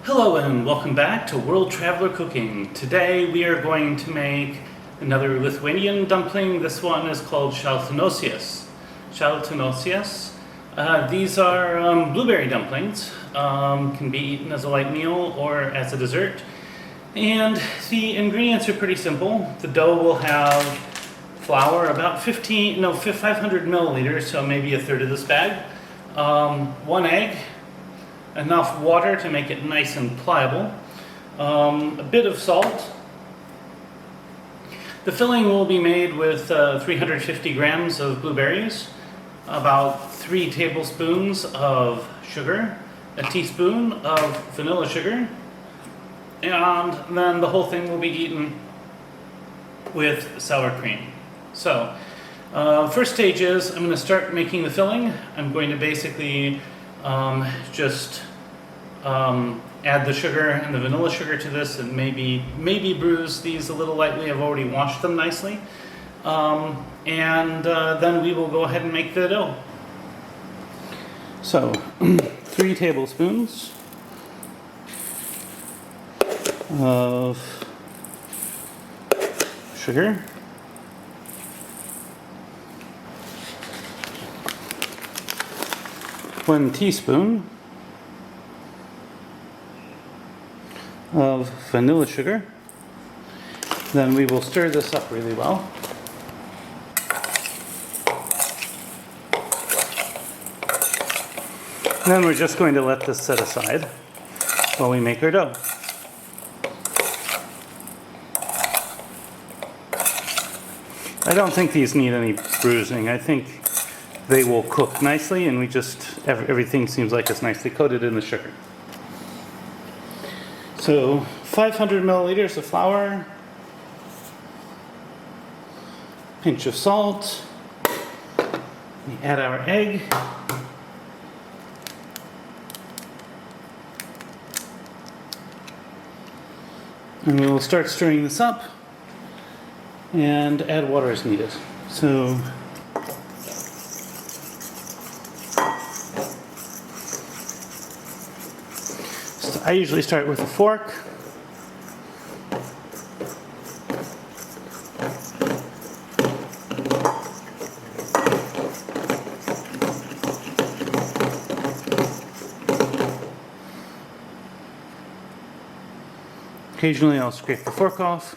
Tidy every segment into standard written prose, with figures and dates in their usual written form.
Hello and welcome back to World Traveler Cooking. Today we are going to make another Lithuanian dumpling. This one is called Šaltanosiai. These are blueberry dumplings. Can be eaten as a light meal or as a dessert. And the ingredients are pretty simple. The dough will have flour, about 500 milliliters, so maybe a third of this bag. 1 egg. Enough water to make it nice and pliable, a bit of salt. The filling will be made with 350 grams of blueberries, about 3 tablespoons of sugar, a teaspoon of vanilla sugar, and then the whole thing will be eaten with sour cream. So, first stage is I'm going to start making the filling. I'm going to basically just add the sugar and the vanilla sugar to this, and maybe bruise these a little lightly. I've already washed them nicely, and then we will go ahead and make the dough. So 3 tablespoons of sugar, 1 teaspoon of vanilla sugar. Then we will stir this up really well. Then we're just going to let this set aside while we make our dough. I don't think these need any bruising. I think they will cook nicely, and everything seems like it's nicely coated in the sugar. So 500 milliliters of flour, pinch of salt, we add our egg, and we will start stirring this up and add water as needed. So I usually start with a fork. Occasionally I'll scrape the fork off.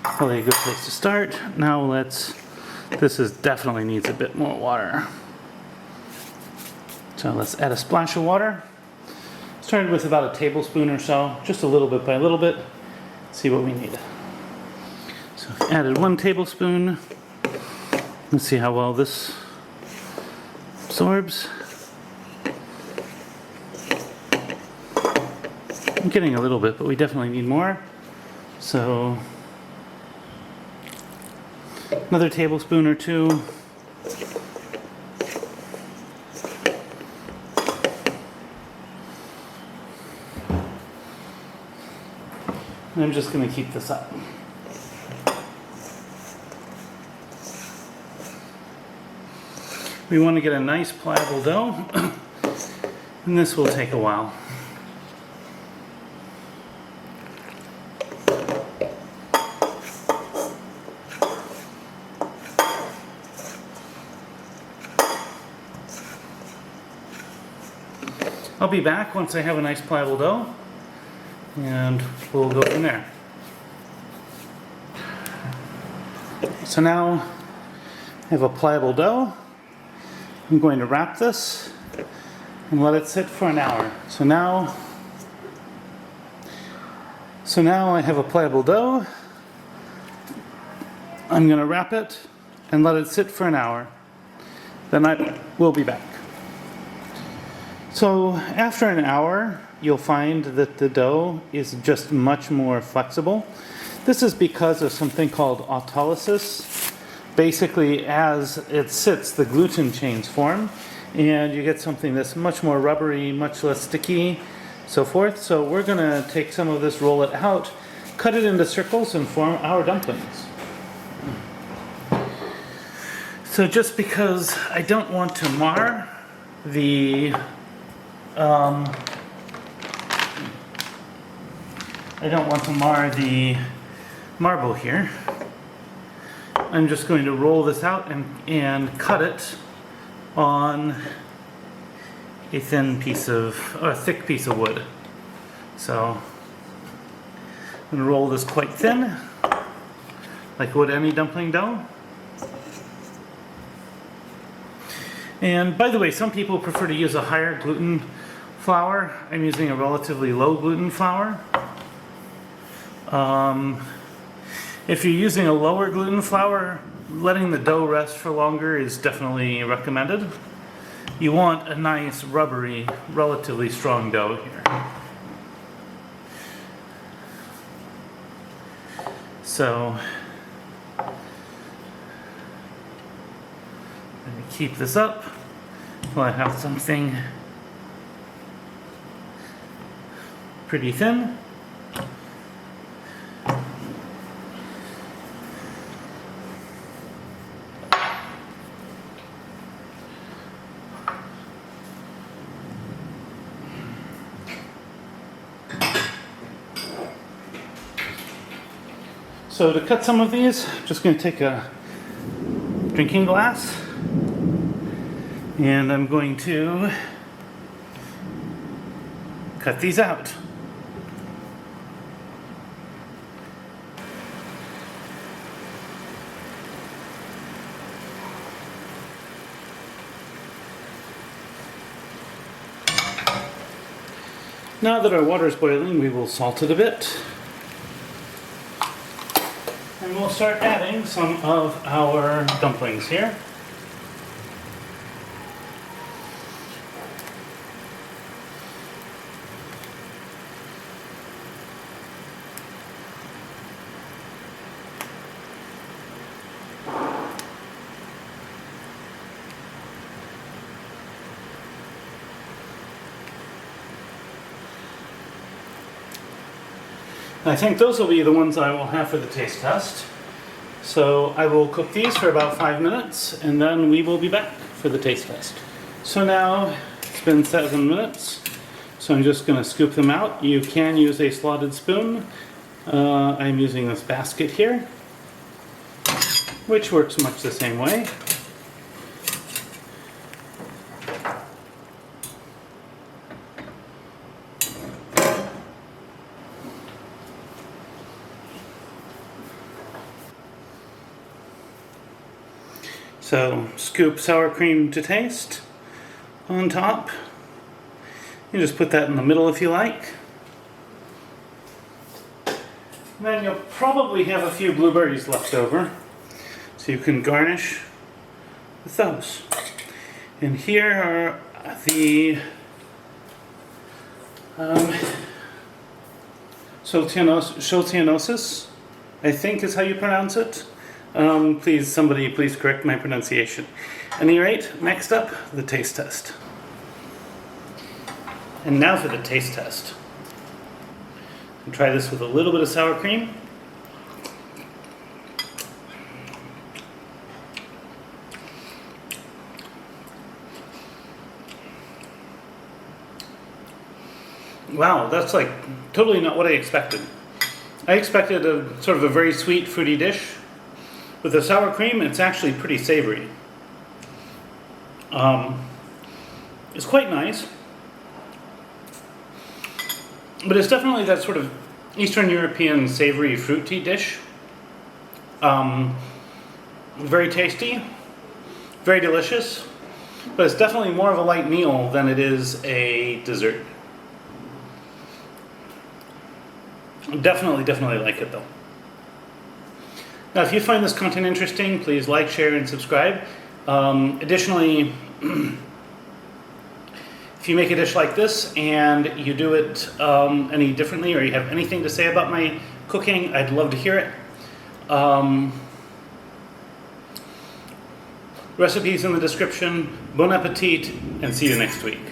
Probably a good place to start. Now this definitely needs a bit more water. So let's add a splash of water. Started with about a tablespoon or so, just a little bit by little bit. See what we need. So I've added 1 tablespoon. Let's see how well this absorbs. I'm getting a little bit, but we definitely need more. So another tablespoon or 2. And I'm just going to keep this up. We want to get a nice pliable dough, and this will take a while. I'll be back once I have a nice pliable dough, and we'll go from there. So now I have a pliable dough. I'm going to wrap this and let it sit for an hour. So now I have a pliable dough. I'm going to wrap it and let it sit for an hour. Then I will be back. So after an hour, you'll find that the dough is just much more flexible. This is because of something called autolysis. Basically, as it sits, the gluten chains form, and you get something that's much more rubbery, much less sticky, so forth. So we're going to take some of this, roll it out, cut it into circles, and form our dumplings. So just because I don't want to mar the I don't want to mar the marble here. I'm just going to roll this out and cut it on a thin piece of, or a thick piece of wood. So I'm going to roll this quite thin, like would any dumpling dough. And by the way, some people prefer to use a higher gluten flour. I'm using a relatively low gluten flour. If you're using a lower gluten flour, letting the dough rest for longer is definitely recommended. You want a nice, rubbery, relatively strong dough here. So, let me keep this up until I have something pretty thin. So to cut some of these, I'm just going to take a drinking glass and I'm going to cut these out. Now that our water is boiling, we will salt it a bit. And we'll start adding some of our dumplings here. I think those will be the ones I will have for the taste test. So I will cook these for about 5 minutes and then we will be back for the taste test. So now it's been 7 minutes, so I'm just going to scoop them out. You can use a slotted spoon. I'm using this basket here, which works much the same way. So scoop sour cream to taste on top. You just put that in the middle if you like. And then you'll probably have a few blueberries left over, so you can garnish with those. And here are the Šaltanosiai, I think is how you pronounce it. Somebody please correct my pronunciation. At any rate, next up, the taste test. And now for the taste test. I'll try this with a little bit of sour cream. Wow, that's like totally not what I expected. I expected a sort of a very sweet, fruity dish. With the sour cream, it's actually pretty savory. It's quite nice. But it's definitely that sort of Eastern European savory fruity dish. Very tasty, very delicious, but it's definitely more of a light meal than it is a dessert. Definitely like it though. Now, if you find this content interesting, please like, share, and subscribe. Additionally, if you make a dish like this and you do it any differently, or you have anything to say about my cooking, I'd love to hear it. Recipes in the description. Bon appetit, and see you next week.